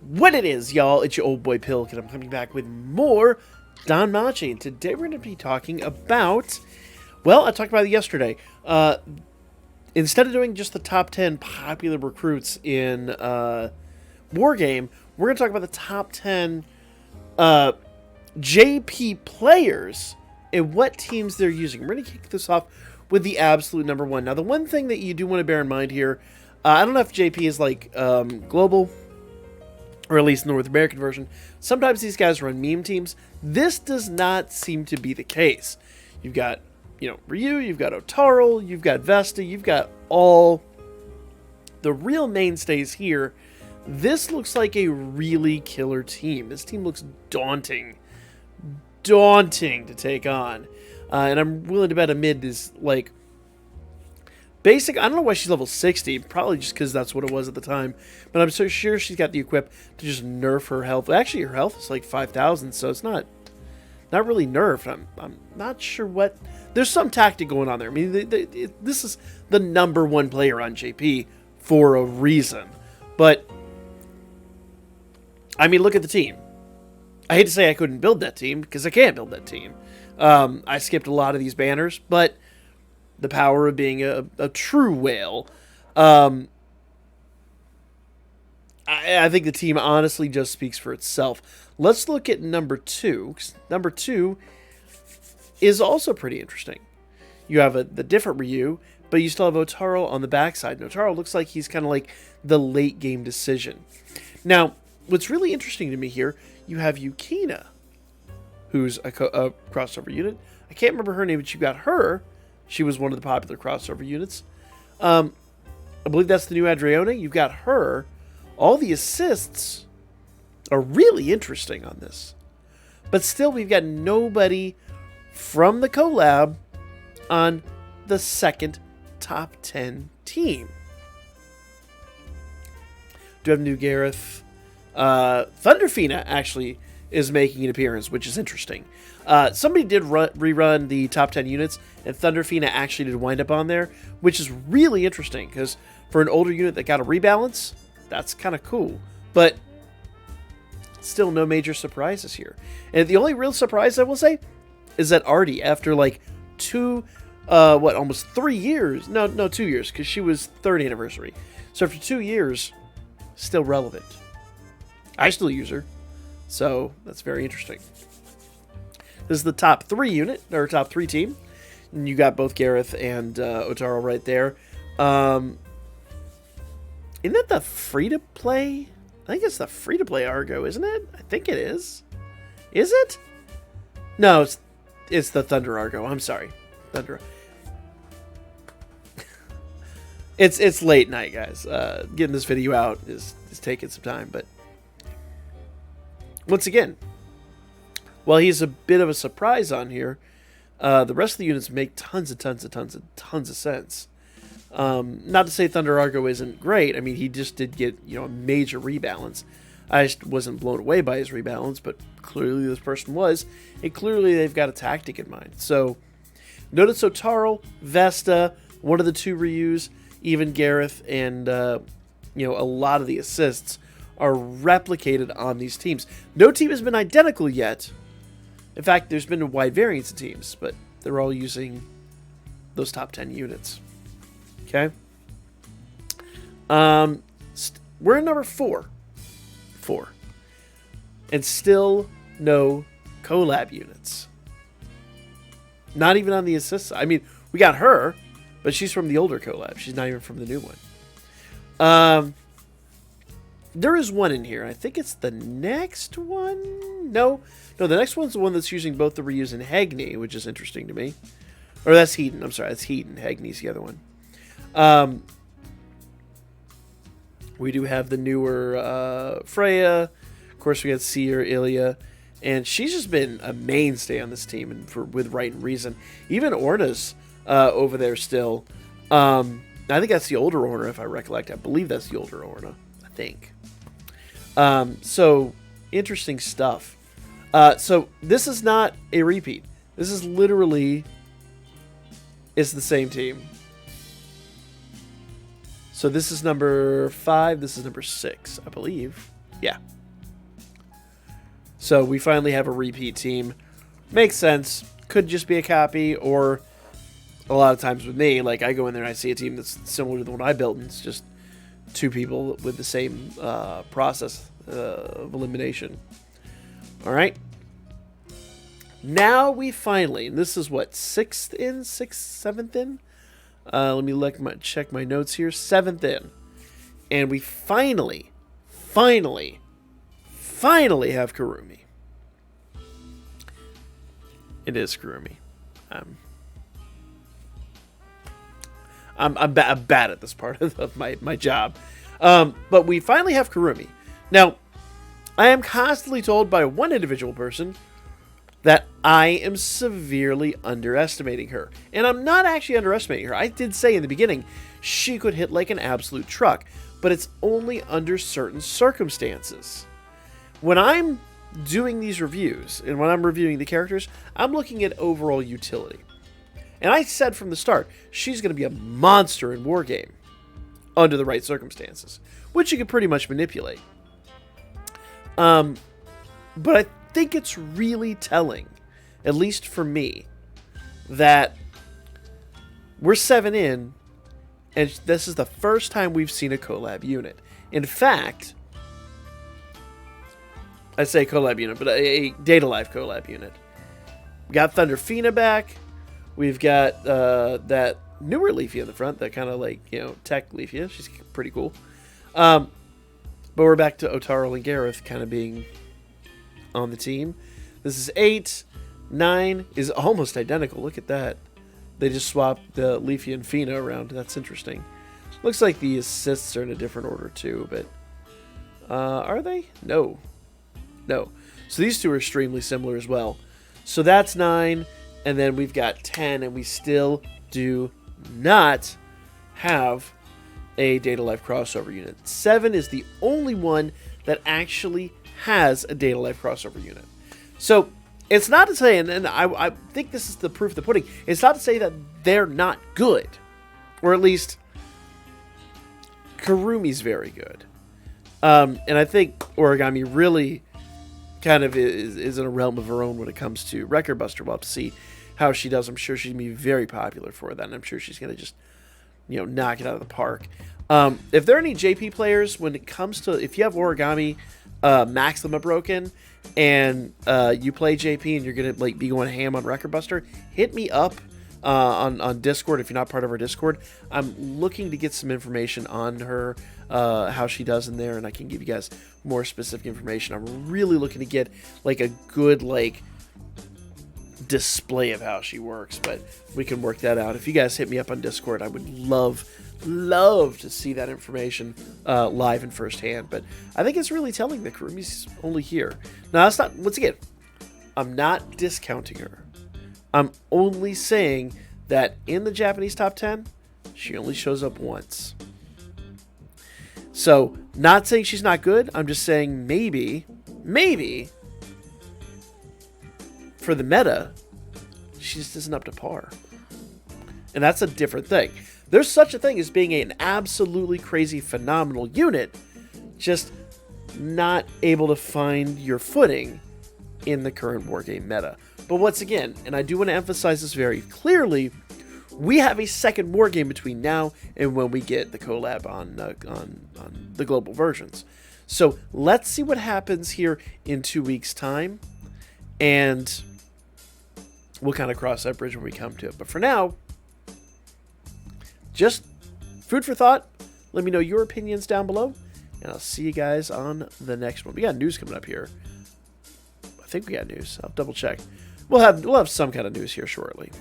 What it is, y'all, it's your old boy Pilk, and I'm coming back with more Danmachi. And today we're going to be talking about, well, I talked about it yesterday. Instead of doing just the top 10 popular recruits in Wargame, we're going to talk about the top 10 JP players and what teams they're using. We're going to kick this off with the absolute number one. Now, the one thing that you do want to bear in mind here, I don't know if JP is like global, or at least North American version. Sometimes these guys run meme teams. This does not seem to be the case. You've got, Ryu, you've got Otaro, you've got Vesta, you've got all the real mainstays here. This looks like a really killer team. This team looks daunting to take on. And I'm willing to bet a mid is like basic. I don't know why she's level 60. Probably just because that's what it was at the time. But I'm so sure she's got the equip to just nerf her health. Actually, her health is like 5,000, so it's not really nerfed. I'm not sure what. There's some tactic going on there. I mean, this is the number one player on JP for a reason. But I mean, look at the team. I hate to say I couldn't build that team because I can't build that team. I skipped a lot of these banners, but the power of being a true whale. I think the team honestly just speaks for itself. Let's look at number two. Number two is also pretty interesting. You have the different Ryu, but you still have Otaro on the backside. And Otaro looks like he's kind of like the late game decision. Now, what's really interesting to me here, you have Yukina, who's a crossover unit. I can't remember her name, but you got her. She was one of the popular crossover units. I believe that's the new Adriana. You've got her. All the assists are really interesting on this. But still, we've got nobody from the collab on the second top 10 team. Do have new Gareth. Thunderfina actually is making an appearance, which is interesting. Somebody did rerun the top 10 units, and Thunderfina actually did wind up on there, which is really interesting, because for an older unit that got a rebalance, that's kind of cool. But still no major surprises here. And the only real surprise I will say is that Artie, after like almost 3 years, no 2 years, because she was 3rd anniversary. So after 2 years, still relevant. I still use her. So that's very interesting. This is the top 3 unit, or top 3 team. And you got both Gareth and Otaro right there. Isn't that the free-to-play? I think it's the free-to-play Argo, isn't it? I think it is. Is it? No, it's the Thunder Argo. I'm sorry. Thunder. It's late night, guys. Getting this video out is taking some time, but once again, while he's a bit of a surprise on here, the rest of the units make tons of sense. Not to say Thunder Argo isn't great. I mean, he just did get a major rebalance. I just wasn't blown away by his rebalance, but clearly this person was, and clearly they've got a tactic in mind. So notice Otaro, Vesta, one of the 2 Ryus, even Gareth, and a lot of the assists are replicated on these teams. No team has been identical yet. In fact, there's been a wide variance of teams, but they're all using those top 10 units. Okay? We're in number 4. And still no collab units. Not even on the assist side. I mean, we got her, but she's from the older collab. She's not even from the new one. There is one in here. I think it's the next one. No, the next one's the one that's using both the Ryus and Hagni, which is interesting to me. Or that's Hedon. I'm sorry, that's Hedon. Hagni's the other one. We do have the newer Freya. Of course, we got Seer, Ilya. And she's just been a mainstay on this team, and with right and reason. Even Orna's over there still. I think that's the older Orna, if I recollect. I believe that's the older Orna. I think. So, interesting stuff. So, this is not a repeat. This is literally... it's the same team. So, this is number 5. This is number 6, I believe. Yeah. So we finally have a repeat team. Makes sense. Could just be a copy, or a lot of times with me, like I go in there and I see a team that's similar to the one I built, and it's just two people with the same process of elimination. All right. Now we finally, and this is what, seventh in? Let me check my notes here. 7th in. And we finally have Kurumi. It is Kurumi. I'm bad at this part of my job. But we finally have Kurumi. Now, I am constantly told by one individual person that I am severely underestimating her. And I'm not actually underestimating her. I did say in the beginning, she could hit like an absolute truck. But it's only under certain circumstances. When I'm doing these reviews, and when I'm reviewing the characters, I'm looking at overall utility. And I said from the start, she's going to be a monster in Wargame under the right circumstances, which you can pretty much manipulate. But I think it's really telling, at least for me, that we're 7 in, and this is the first time we've seen a collab unit. In fact, I say collab unit, but a Data Life collab unit. We got Thunder Fina back. We've got that newer Leafy in the front, that kind of like, tech Leafy. She's pretty cool. But we're back to Otaro and Gareth kind of being on the team. This is 8. 9 is almost identical. Look at that. They just swapped the Leafy and Fina around. That's interesting. Looks like the assists are in a different order too, but are they? No. So these two are extremely similar as well. So that's 9, and then we've got 10, and we still do not have a Data Life crossover unit. 7 is the only one that actually has a Data Life crossover unit. So it's not to say, and I think this is the proof of the pudding, it's not to say that they're not good. Or at least, Kurumi's very good. And I think Origami really kind of is in a realm of her own when it comes to Record Buster. We'll have to see how she does. I'm sure she's going to be very popular for that, and I'm sure she's going to just, knock it out of the park. If there are any JP players, when it comes to, if you have Origami Max Limit Broken, and you play JP and you're going to be going ham on Record Buster, hit me up on Discord if you're not part of our Discord. I'm looking to get some information on her, how she does in there, and I can give you guys more specific information. I'm really looking to get a good display of how she works, but we can work that out. If you guys hit me up on Discord, I would love to see that information live and firsthand. But I think it's really telling that Kurumi's only here. Now, that's not, once again, I'm not discounting her. I'm only saying that in the Japanese top 10, she only shows up once. So, not saying she's not good, I'm just saying maybe, for the meta, she just isn't up to par. And that's a different thing. There's such a thing as being an absolutely crazy, phenomenal unit, just not able to find your footing in the current wargame meta. But once again, and I do want to emphasize this very clearly, we have a second wargame between now and when we get the collab on the global versions. So let's see what happens here in 2 weeks' time, and we'll kind of cross that bridge when we come to it. But for now, just food for thought. Let me know your opinions down below, and I'll see you guys on the next one. We got news coming up here. I think we got news. I'll double check. We'll have some kind of news here shortly.